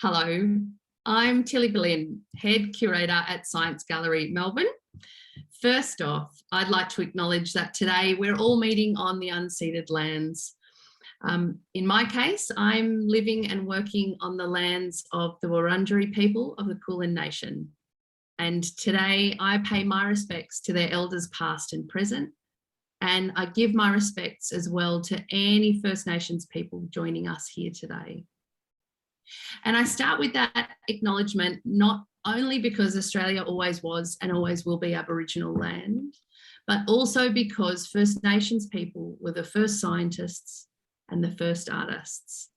Hello, I'm Tilly Boleyn, Head Curator at Science Gallery Melbourne. First off, I'd like to acknowledge that today we're all meeting on the unceded lands. In my case, I'm living and working on the lands of the Wurundjeri people of the Kulin Nation. And today I pay my respects to their elders past and present. And I give my respects as well to any First Nations people joining us here today. And I start with that acknowledgement, not only because Australia always was and always will be Aboriginal land, but also because First Nations people were the first scientists and the first artists.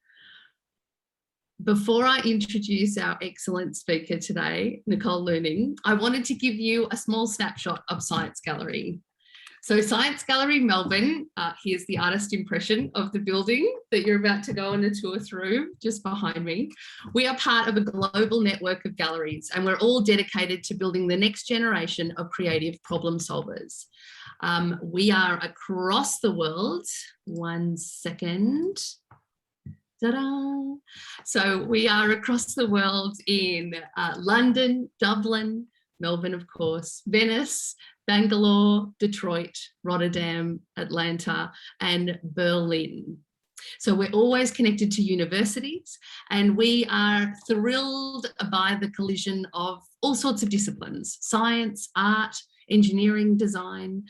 Before I introduce our excellent speaker today, Nicole Leuning, I wanted to give you a small snapshot of Science Gallery. So Science Gallery Melbourne, here's the artist impression of the building that you're about to go on a tour through just behind me. We are part of a global network of galleries and we're all dedicated to building the next generation of creative problem solvers. We are across the world. One second. Ta-da! So we are across the world in London, Dublin, Melbourne, of course, Venice, Bangalore, Detroit, Rotterdam, Atlanta, and Berlin. So we're always connected to universities and we are thrilled by the collision of all sorts of disciplines, science, art, engineering, design.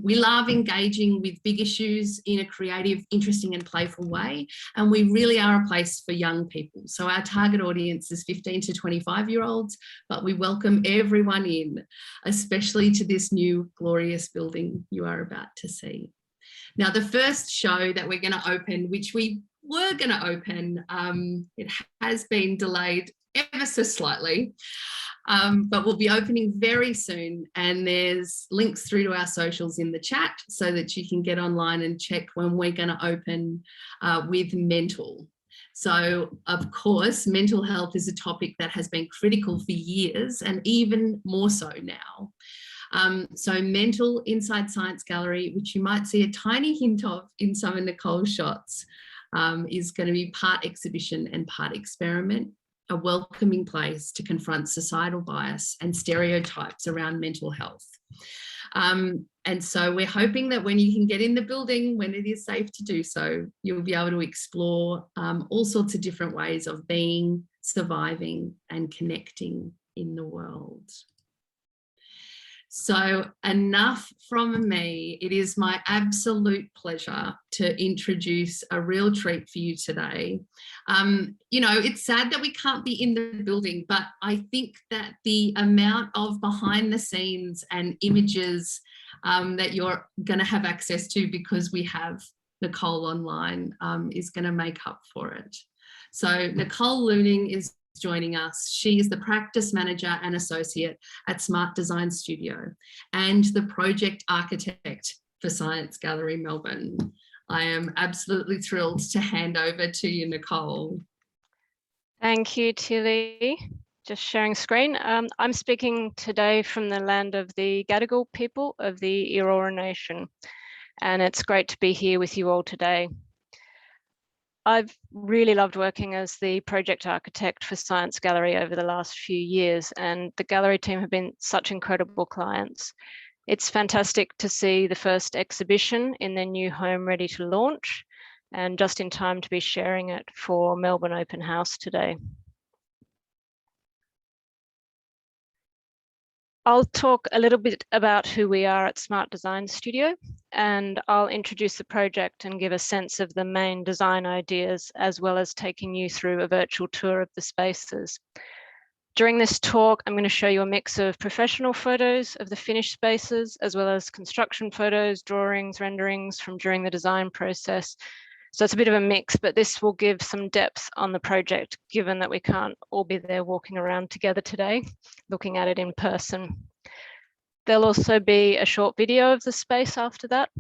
We love engaging with big issues in a creative, interesting and playful way. And we really are a place for young people. So our target audience is 15 to 25-year-olds, but we welcome everyone in, especially to this new glorious building you are about to see. Now, the first show that we're going to open, which we were going to open, it has been delayed ever so slightly. But we'll be opening very soon and there's links through to our socials in the chat so that you can get online and check when we're going to open with mental. So, of course, mental health is a topic that has been critical for years and even more so now. So mental inside Science Gallery, which you might see a tiny hint of in some of Nicole's shots, is going to be part exhibition and part experiment. A welcoming place to confront societal bias and stereotypes around mental health. And so we're hoping that when you can get in the building, when it is safe to do so, you'll be able to explore all sorts of different ways of being, surviving and connecting in the world. So enough from me. It is my absolute pleasure to introduce a real treat for you today. You know, it's sad that we can't be in the building, but I think that the amount of behind the scenes and images that you're going to have access to because we have Nicole online is going to make up for it. So Nicole Leuning is joining us. She is the practice manager and associate at Smart Design Studio and the project architect for Science Gallery Melbourne. I am absolutely thrilled to hand over to you, Nicole. Thank you, Tilly. Just sharing screen. I'm speaking today from the land of the Gadigal people of the Eora Nation, and it's great to be here with you all today. I've really loved working as the project architect for Science Gallery over the last few years, and the gallery team have been such incredible clients. It's fantastic to see the first exhibition in their new home ready to launch, and just in time to be sharing it for Melbourne Open House today. I'll talk a little bit about who we are at Smart Design Studio, and I'll introduce the project and give a sense of the main design ideas, as well as taking you through a virtual tour of the spaces. During this talk, I'm going to show you a mix of professional photos of the finished spaces, as well as construction photos, drawings, renderings from during the design process. So it's a bit of a mix, but this will give some depth on the project, given that we can't all be there walking around together today, looking at it in person. There'll also be a short video of the space after that,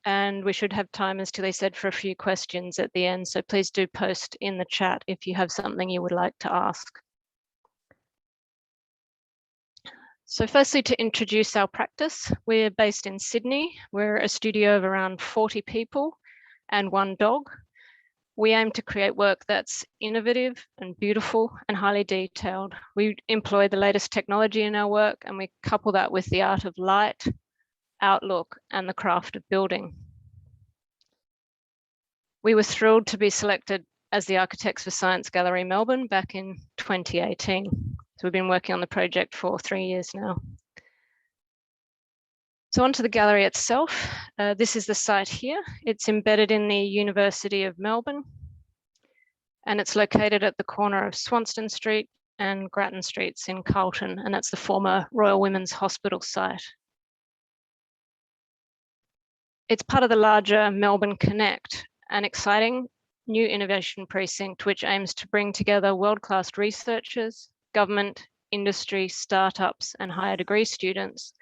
and we should have time, as Tilly said, for a few questions at the end. So please do post in the chat if you have something you would like to ask. So firstly, to introduce our practice, we're based in Sydney. We're a studio of around 40 people and one dog. We aim to create work that's innovative and beautiful and highly detailed. We employ the latest technology in our work, and we couple that with the art of light, outlook, and the craft of building. We were thrilled to be selected as the architects for Science Gallery Melbourne back in 2018. So we've been working on the project for 3 years now. So onto the gallery itself. This is the site here. It's embedded in the University of Melbourne, and it's located at the corner of Swanston Street and Grattan Streets in Carlton, and that's the former Royal Women's Hospital site. It's part of the larger Melbourne Connect, an exciting new innovation precinct which aims to bring together world-class researchers, government, industry, startups, and higher degree students.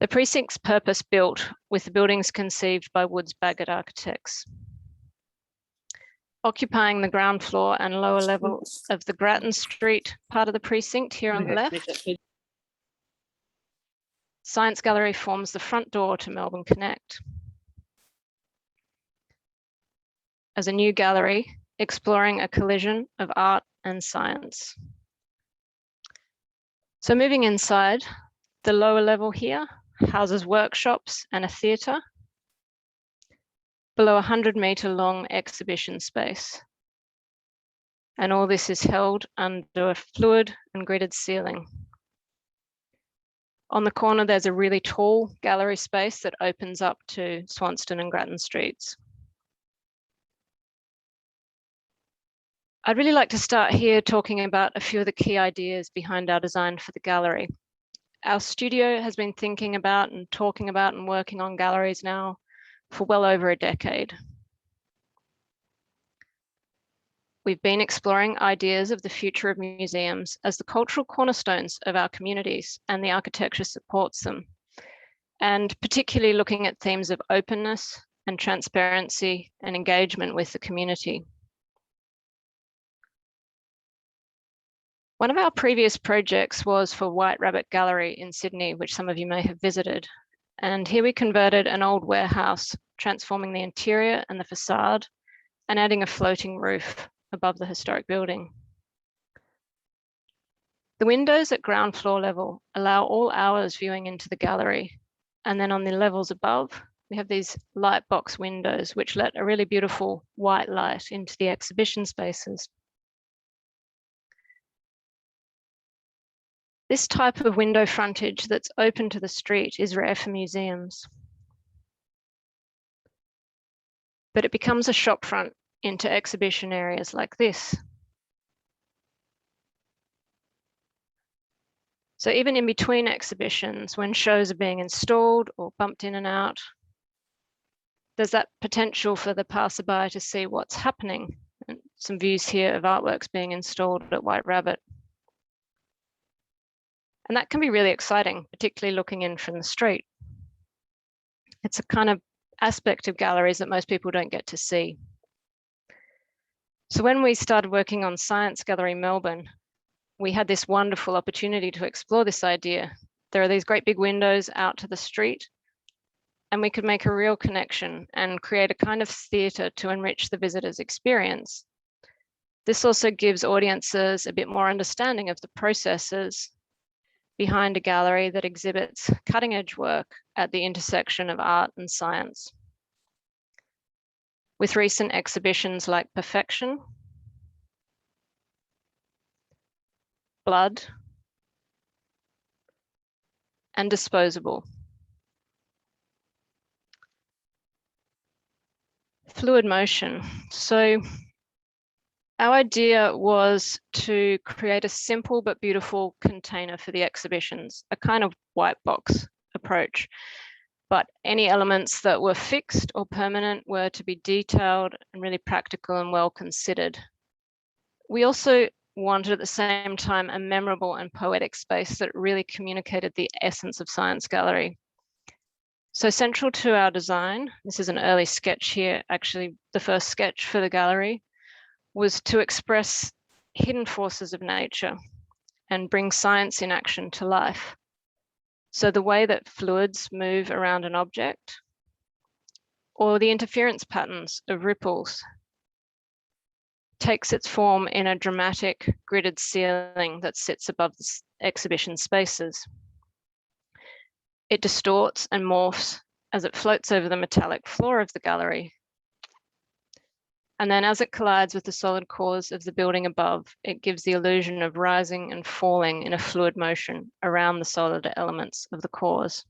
The precinct's purpose-built, with the buildings conceived by Woods Bagot Architects. Occupying the ground floor and lower level of the Grattan Street part of the precinct here on the left, Science Gallery forms the front door to Melbourne Connect. As a new gallery, exploring a collision of art and science. So moving inside, the lower level here houses workshops and a theatre. Below 100-metre long exhibition space. And all this is held under a fluid and gridded ceiling. On the corner, there's a really tall gallery space that opens up to Swanston and Grattan Streets. I'd really like to start here talking about a few of the key ideas behind our design for the gallery. Our studio has been thinking about and talking about and working on galleries now for well over a decade. We've been exploring ideas of the future of museums as the cultural cornerstones of our communities, and the architecture supports them, and particularly looking at themes of openness and transparency and engagement with the community. One of our previous projects was for White Rabbit Gallery in Sydney, which some of you may have visited. And here we converted an old warehouse, transforming the interior and the facade and adding a floating roof above the historic building. The windows at ground floor level allow all hours viewing into the gallery. And then on the levels above, we have these light box windows, which let a really beautiful white light into the exhibition spaces. This type of window frontage that's open to the street is rare for museums. But it becomes a shop front into exhibition areas like this. So even in between exhibitions, when shows are being installed or bumped in and out, there's that potential for the passerby to see what's happening. And some views here of artworks being installed at White Rabbit. And that can be really exciting, particularly looking in from the street. It's a kind of aspect of galleries that most people don't get to see. So when we started working on Science Gallery Melbourne, we had this wonderful opportunity to explore this idea. There are these great big windows out to the street, and we could make a real connection and create a kind of theatre to enrich the visitor's experience. This also gives audiences a bit more understanding of the processes behind a gallery that exhibits cutting-edge work at the intersection of art and science. With recent exhibitions like Perfection, Blood, and Disposable. Fluid motion. So our idea was to create a simple but beautiful container for the exhibitions, a kind of white box approach. But any elements that were fixed or permanent were to be detailed and really practical and well considered. We also wanted at the same time a memorable and poetic space that really communicated the essence of Science Gallery. So central to our design, this is an early sketch here, actually the first sketch for the gallery, was to express hidden forces of nature and bring science in action to life. So the way that fluids move around an object, or the interference patterns of ripples takes its form in a dramatic gridded ceiling that sits above the exhibition spaces. It distorts and morphs as it floats over the metallic floor of the gallery. And then as it collides with the solid cores of the building above, it gives the illusion of rising and falling in a fluid motion around the solid elements of the cores.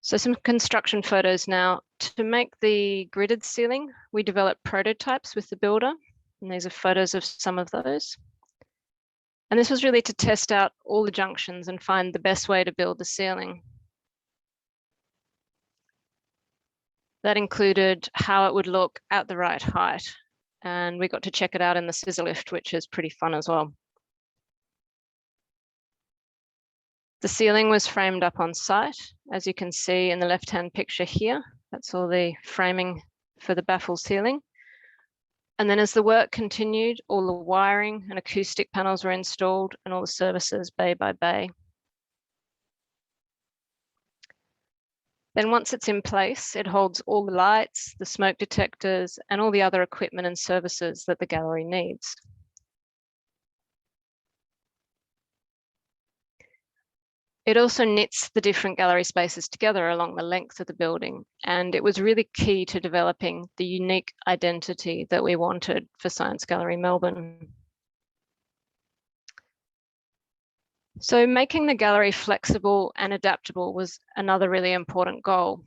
So some construction photos now. To make the gridded ceiling, we developed prototypes with the builder, and these are photos of some of those. And this was really to test out all the junctions and find the best way to build the ceiling. That included how it would look at the right height. And we got to check it out in the scissor lift, which is pretty fun as well. The ceiling was framed up on site, as you can see in the left-hand picture here. That's all the framing for the baffle ceiling. And then as the work continued, all the wiring and acoustic panels were installed and all the services bay by bay. Then once it's in place, it holds all the lights, the smoke detectors, and all the other equipment and services that the gallery needs. It also knits the different gallery spaces together along the length of the building, and it was really key to developing the unique identity that we wanted for Science Gallery Melbourne. So making the gallery flexible and adaptable was another really important goal.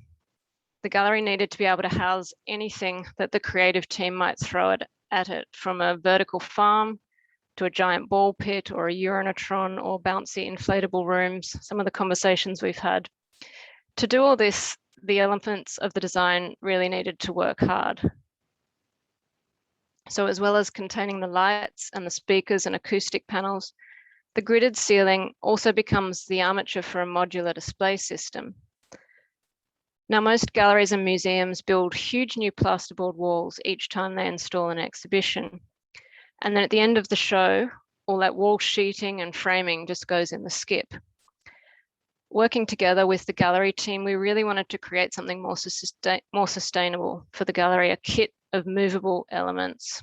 The gallery needed to be able to house anything that the creative team might throw at it, from a vertical farm to a giant ball pit or a urinatron or bouncy inflatable rooms, some of the conversations we've had. To do all this, the elements of the design really needed to work hard. So as well as containing the lights and the speakers and acoustic panels, the gridded ceiling also becomes the armature for a modular display system. Now, most galleries and museums build huge new plasterboard walls each time they install an exhibition. And then at the end of the show, all that wall sheeting and framing just goes in the skip. Working together with the gallery team, we really wanted to create something more sustainable for the gallery, a kit of movable elements,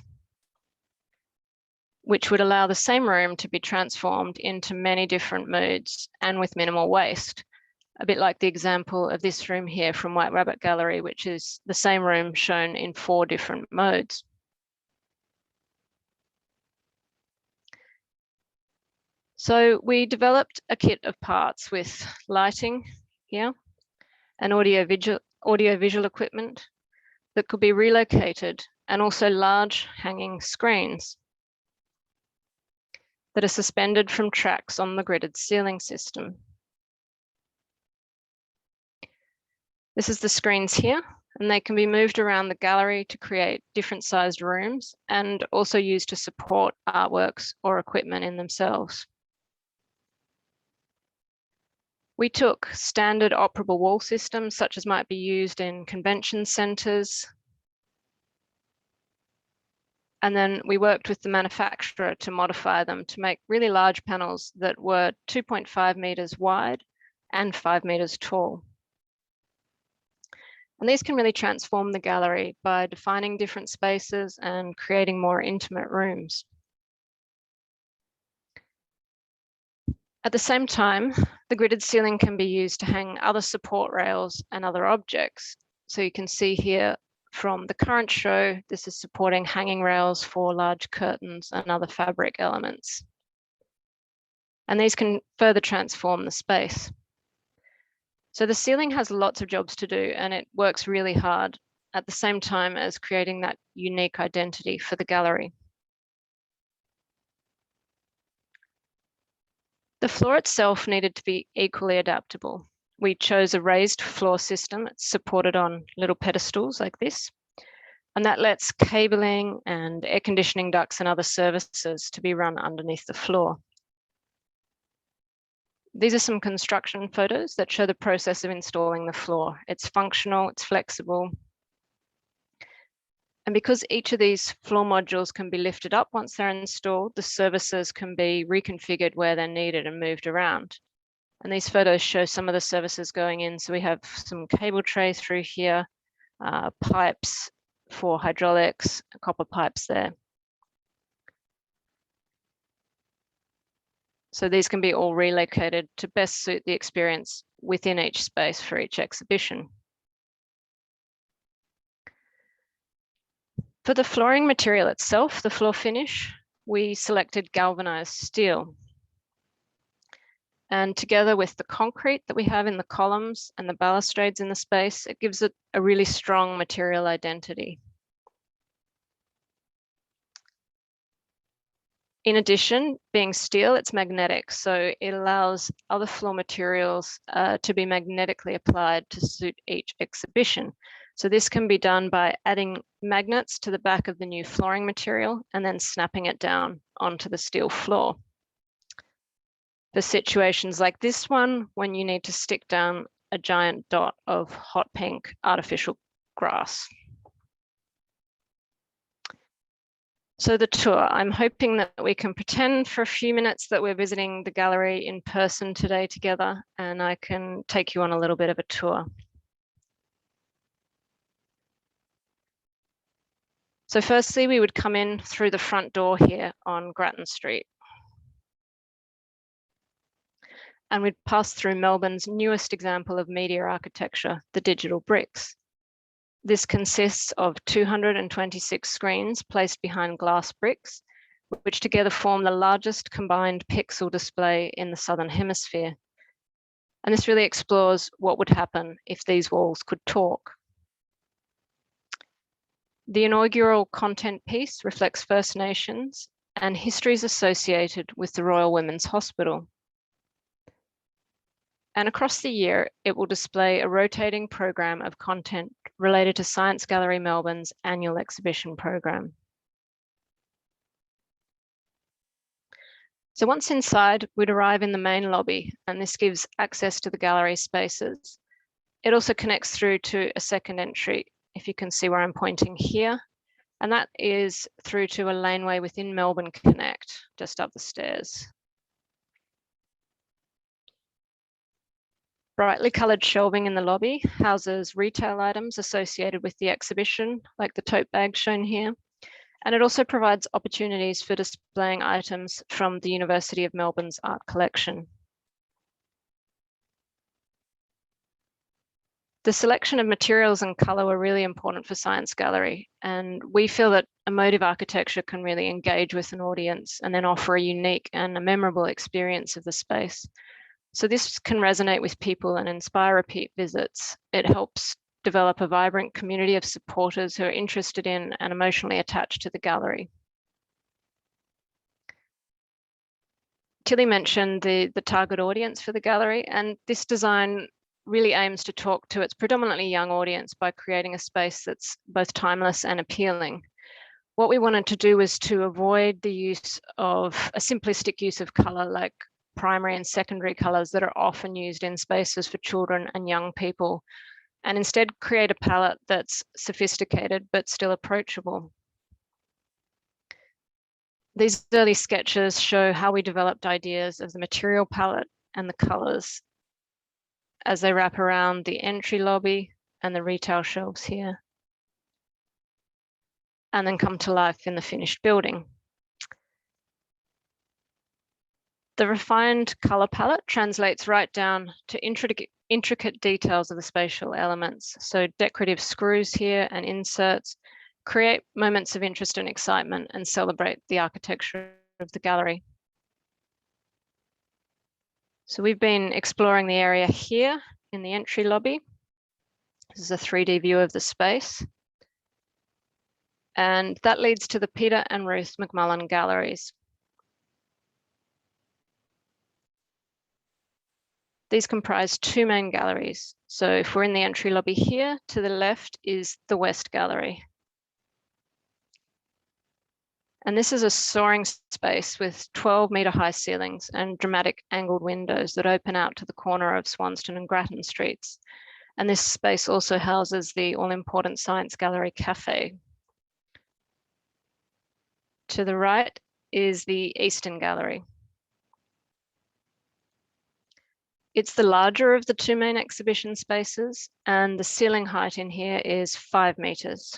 which would allow the same room to be transformed into many different moods and with minimal waste. A bit like the example of this room here from White Rabbit Gallery, which is the same room shown in 4 different modes. So we developed a kit of parts with lighting here and audio-visual equipment that could be relocated, and also large hanging screens that are suspended from tracks on the gridded ceiling system. This is the screens here, and they can be moved around the gallery to create different sized rooms and also used to support artworks or equipment in themselves. We took standard operable wall systems, such as might be used in convention centres. And then we worked with the manufacturer to modify them to make really large panels that were 2.5 metres wide and 5 metres tall. And these can really transform the gallery by defining different spaces and creating more intimate rooms. At the same time, the gridded ceiling can be used to hang other support rails and other objects. So you can see here from the current show, this is supporting hanging rails for large curtains and other fabric elements. And these can further transform the space. So the ceiling has lots of jobs to do, and it works really hard at the same time as creating that unique identity for the gallery. The floor itself needed to be equally adaptable. We chose a raised floor system. It's supported on little pedestals like this. And that lets cabling and air conditioning ducts and other services to be run underneath the floor. These are some construction photos that show the process of installing the floor. It's functional, it's flexible. And because each of these floor modules can be lifted up once they're installed, the services can be reconfigured where they're needed and moved around. And these photos show some of the services going in. So we have some cable tray through here, pipes for hydraulics, copper pipes there. So these can be all relocated to best suit the experience within each space for each exhibition. For the flooring material itself, the floor finish, we selected galvanized steel. And together with the concrete that we have in the columns and the balustrades in the space, it gives it a really strong material identity. In addition, being steel, it's magnetic, so it allows other floor materials to be magnetically applied to suit each exhibition. So this can be done by adding magnets to the back of the new flooring material and then snapping it down onto the steel floor. For situations like this one, when you need to stick down a giant dot of hot pink artificial grass. So the tour, I'm hoping that we can pretend for a few minutes that we're visiting the gallery in person today together, and I can take you on a little bit of a tour. So firstly, we would come in through the front door here on Grattan Street. And we'd pass through Melbourne's newest example of media architecture, the digital bricks. This consists of 226 screens placed behind glass bricks, which together form the largest combined pixel display in the Southern Hemisphere. And this really explores what would happen if these walls could talk. The inaugural content piece reflects First Nations and histories associated with the Royal Women's Hospital. And across the year, it will display a rotating program of content related to Science Gallery Melbourne's annual exhibition program. So once inside, we'd arrive in the main lobby, and this gives access to the gallery spaces. It also connects through to a second entry, if you can see where I'm pointing here, and that is through to a laneway within Melbourne Connect, just up the stairs. Brightly coloured shelving in the lobby houses retail items associated with the exhibition, like the tote bag shown here. And it also provides opportunities for displaying items from the University of Melbourne's art collection. The selection of materials and colour were really important for Science Gallery, and we feel that emotive architecture can really engage with an audience and then offer a unique and a memorable experience of the space. So this can resonate with people and inspire repeat visits. It helps develop a vibrant community of supporters who are interested in and emotionally attached to the gallery. Tilly mentioned the target audience for the gallery, and this design really aims to talk to its predominantly young audience by creating a space that's both timeless and appealing. What we wanted to do was to avoid the use of a simplistic use of colour like primary and secondary colours that are often used in spaces for children and young people, and instead create a palette that's sophisticated but still approachable. These early sketches show how we developed ideas of the material palette and the colours as they wrap around the entry lobby and the retail shelves here, and then come to life in the finished building. The refined colour palette translates right down to intricate details of the spatial elements. So decorative screws here and inserts create moments of interest and excitement and celebrate the architecture of the gallery. So we've been exploring the area here in the entry lobby. This is a 3D view of the space. And that leads to the Peter and Ruth McMullen galleries. These comprise two main galleries. So if we're in the entry lobby here, to the left is the West Gallery. And this is a soaring space with 12-metre high ceilings and dramatic angled windows that open out to the corner of Swanston and Grattan Streets. And this space also houses the all-important Science Gallery Cafe. To the right is the Eastern Gallery. It's the larger of the two main exhibition spaces, and the ceiling height in here is 5 metres.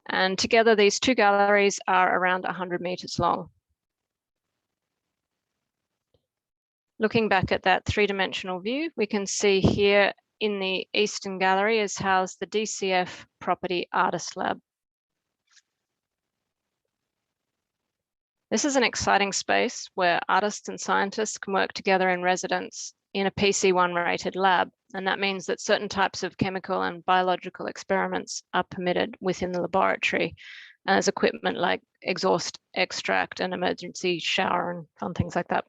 And together, these two galleries are around 100 meters long. Looking back at that three-dimensional view, we can see here in the Eastern Gallery is housed the DCF Property Artist Lab. This is an exciting space where artists and scientists can work together in residence in a PC1 rated lab. And that means that certain types of chemical and biological experiments are permitted within the laboratory. And there's equipment like exhaust extract and emergency shower and fun things like that.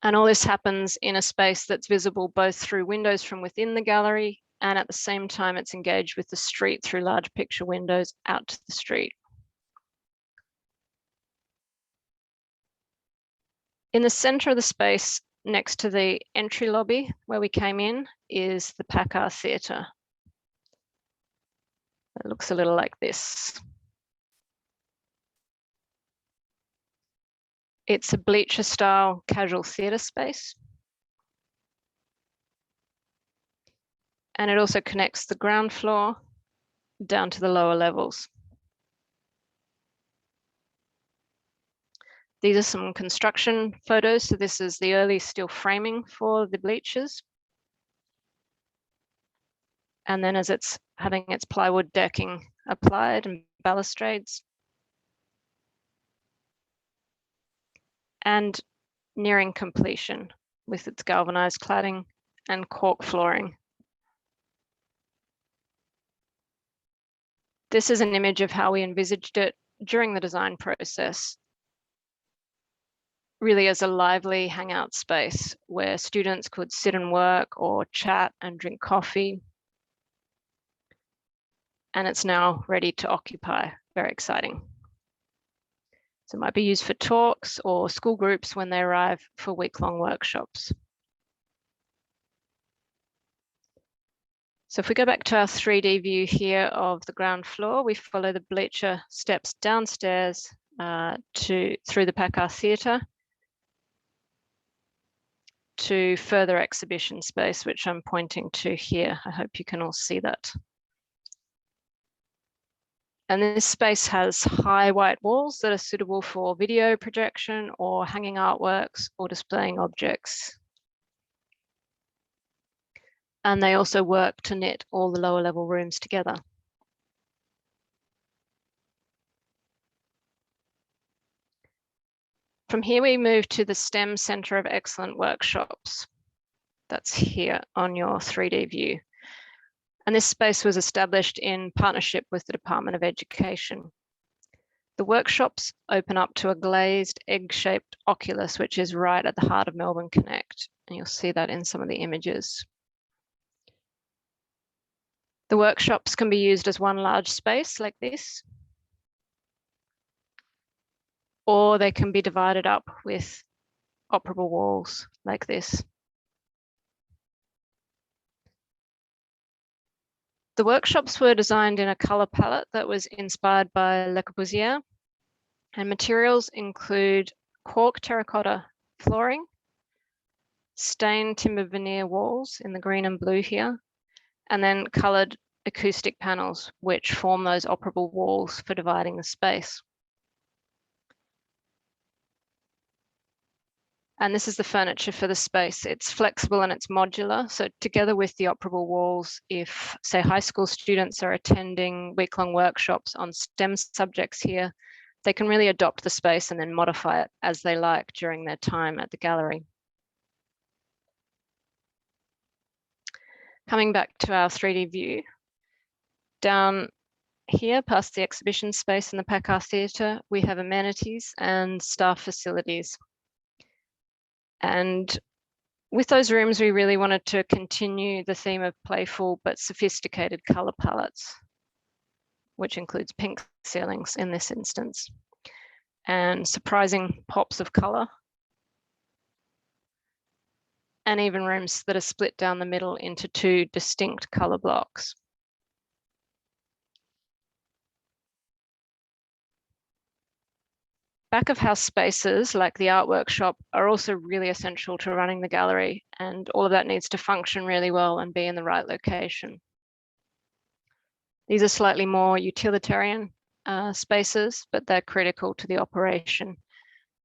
And all this happens in a space that's visible both through windows from within the gallery, and at the same time, it's engaged with the street through large picture windows out to the street. In the center of the space, next to the entry lobby where we came in, is the Packard Theatre. It looks a little like this. It's a bleacher style casual theatre space. And it also connects the ground floor down to the lower levels. These are some construction photos. So this is the early steel framing for the bleachers. And then as it's having its plywood decking applied and balustrades. And nearing completion with its galvanized cladding and cork flooring. This is an image of how we envisaged it during the design process, really as a lively hangout space where students could sit and work or chat and drink coffee. And it's now ready to occupy. Very exciting. So it might be used for talks or school groups when they arrive for week-long workshops. So if we go back to our 3D view here of the ground floor, we follow the bleacher steps downstairs through the Packard Theatre to further exhibition space, which I'm pointing to here. I hope you can all see that. And this space has high white walls that are suitable for video projection or hanging artworks or displaying objects. And they also work to knit all the lower level rooms together. From here, we move to the STEM Centre of Excellent Workshops. That's here on your 3D view. And this space was established in partnership with the Department of Education. The workshops open up to a glazed egg-shaped oculus, which is right at the heart of Melbourne Connect. And you'll see that in some of the images. The workshops can be used as one large space like this, or they can be divided up with operable walls like this. The workshops were designed in a colour palette that was inspired by Le Corbusier, and materials include cork terracotta flooring, stained timber veneer walls in the green and blue here, and then coloured acoustic panels, which form those operable walls for dividing the space. And this is the furniture for the space. It's flexible and it's modular. So together with the operable walls, if say high school students are attending week-long workshops on STEM subjects here, they can really adopt the space and then modify it as they like during their time at the gallery. Coming back to our 3D view, down here past the exhibition space in the Packard Theatre, we have amenities and staff facilities. And with those rooms, we really wanted to continue the theme of playful but sophisticated colour palettes, which includes pink ceilings in this instance, and surprising pops of colour, and even rooms that are split down the middle into two distinct colour blocks. Back of house spaces like the art workshop are also really essential to running the gallery, and all of that needs to function really well and be in the right location. These are slightly more utilitarian spaces, but they're critical to the operation.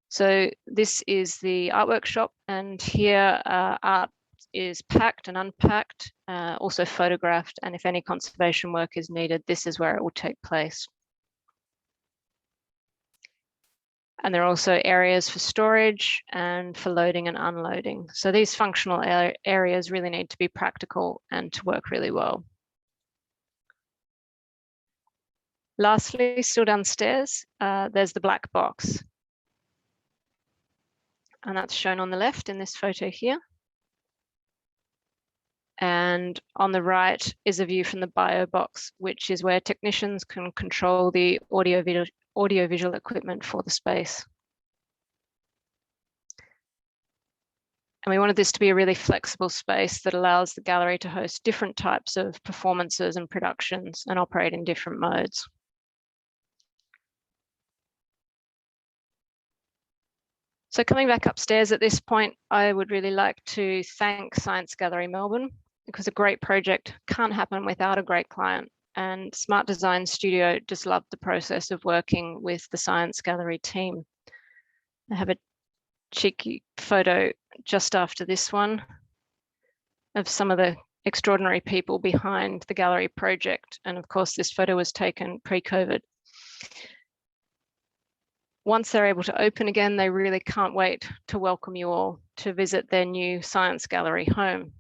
So this is the art workshop, and here art is packed and unpacked, also photographed, and if any conservation work is needed, this is where it will take place. And there are also areas for storage and for loading and unloading. So these functional areas really need to be practical and to work really well. Lastly, still downstairs, there's the black box. And that's shown on the left in this photo here. And on the right is a view from the Biobox, which is where technicians can control the audio-visual equipment for the space. And we wanted this to be a really flexible space that allows the gallery to host different types of performances and productions and operate in different modes. So coming back upstairs at this point, I would really like to thank Science Gallery Melbourne, because a great project can't happen without a great client. And Smart Design Studio just loved the process of working with the Science Gallery team. I have a cheeky photo just after this one of some of the extraordinary people behind the gallery project. And of course, this photo was taken pre-COVID. Once they're able to open again, they really can't wait to welcome you all to visit their new Science Gallery home.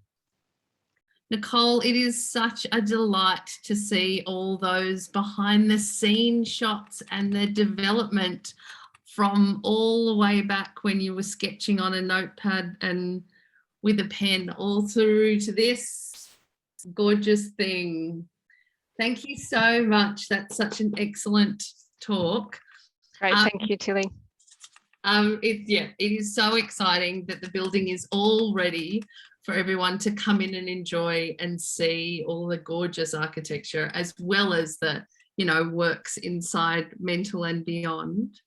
Nicole, it is such a delight to see all those behind the scenes shots and the development from all the way back when you were sketching on a notepad and with a pen, all through to this gorgeous thing. Thank you so much. That's such an excellent talk. Great, thank you, Tilly. It is so exciting that the building is all ready for everyone to come in and enjoy and see all the gorgeous architecture, as well as the, you know, works inside Mental and beyond.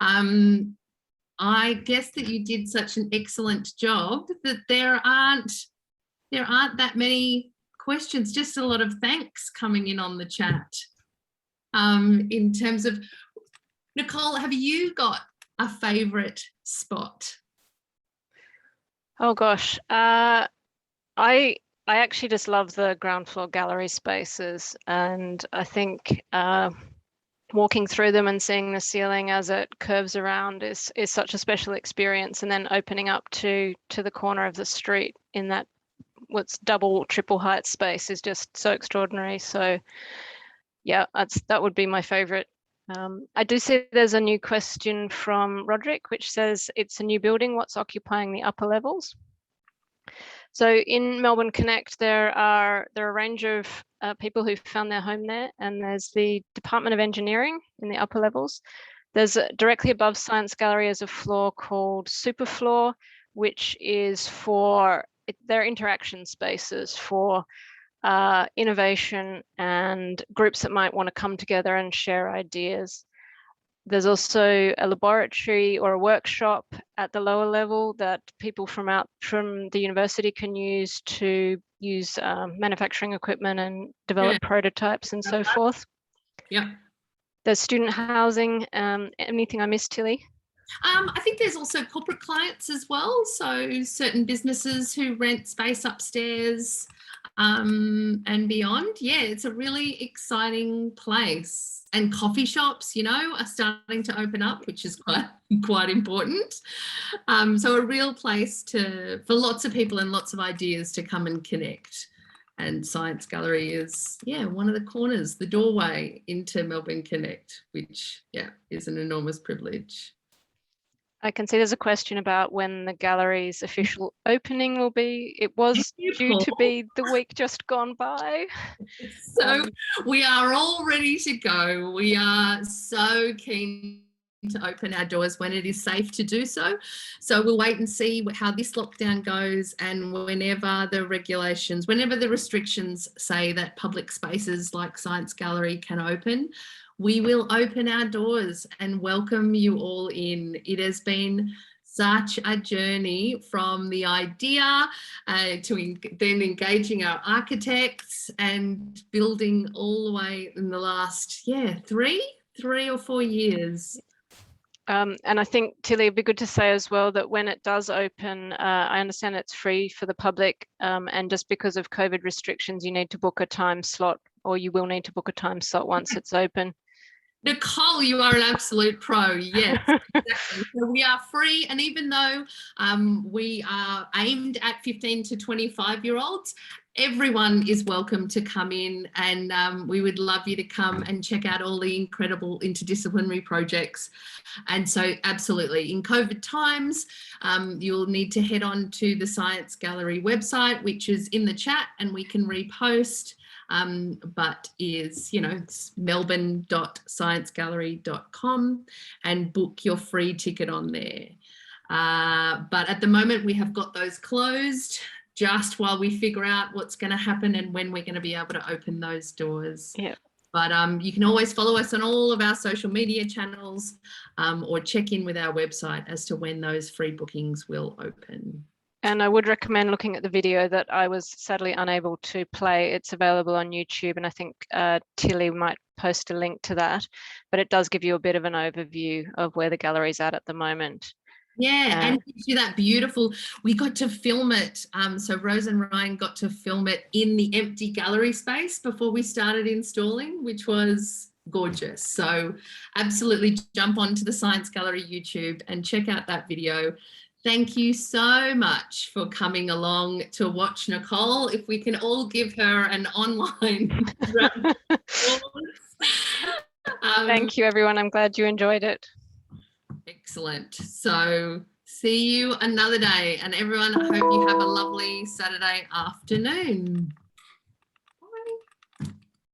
I guess that you did such an excellent job that there aren't that many questions, just a lot of thanks coming in on the chat. In terms of, Nicole, have you got a favourite spot? Oh gosh, I actually just love the ground floor gallery spaces, and I think walking through them and seeing the ceiling as it curves around is such a special experience, and then opening up to the corner of the street in that what's double, triple height space is just so extraordinary. So yeah, that would be my favorite. I do see there's a new question from Roderick, which says it's a new building. What's occupying the upper levels? So in Melbourne Connect, there are a range of people who found their home there, and there's the Department of Engineering in the upper levels. There's directly above Science Gallery is a floor called Superfloor, which is for their interaction spaces for innovation and groups that might want to come together and share ideas. There's also a laboratory or a workshop at the lower level that people from the university can use to use manufacturing equipment and develop prototypes and so forth. Yeah. There's student housing. Anything I missed, Tilly? I think there's also corporate clients as well. So certain businesses who rent space upstairs and beyond. Yeah, it's a really exciting place. And coffee shops, you know, are starting to open up, which is quite important. So a real place for lots of people and lots of ideas to come and connect. And Science Gallery is, one of the corners, the doorway into Melbourne Connect, which, is an enormous privilege. I can see there's a question about when the gallery's official opening will be. It was due to be the week just gone by. So we are all ready to go. We are so keen to open our doors when it is safe to do so. So we'll wait and see how this lockdown goes, and whenever the restrictions say that public spaces like Science Gallery can open, we will open our doors and welcome you all in. It has been such a journey from the idea then engaging our architects and building all the way in the last, 3 or 4 years. And I think, Tilly, it'd be good to say as well that when it does open, I understand it's free for the public, and just because of COVID restrictions, you need to book a time slot, or you will need to book a time slot once it's open. Nicole, you are an absolute pro. Yes, exactly. So we are free, and even though we are aimed at 15 to 25-year-olds, everyone is welcome to come in, and we would love you to come and check out all the incredible interdisciplinary projects. And so absolutely, in COVID times, you'll need to head on to the Science Gallery website, which is in the chat, and we can repost. But is, melbourne.sciencegallery.com, and book your free ticket on there. But at the moment, we have got those closed just while we figure out what's going to happen and when we're going to be able to open those doors. Yeah. But you can always follow us on all of our social media channels, or check in with our website as to when those free bookings will open. And I would recommend looking at the video that I was sadly unable to play. It's available on YouTube, and I think Tilly might post a link to that, but it does give you a bit of an overview of where the gallery's at the moment. Yeah, and gives you that beautiful, we got to film it. So Rose and Ryan got to film it in the empty gallery space before we started installing, which was gorgeous. So absolutely jump onto the Science Gallery YouTube and check out that video. Thank you so much for coming along to watch Nicole. If we can all give her an online round of applause. Thank you, everyone. I'm glad you enjoyed it. Excellent. So see you another day. And everyone, I hope you have a lovely Saturday afternoon.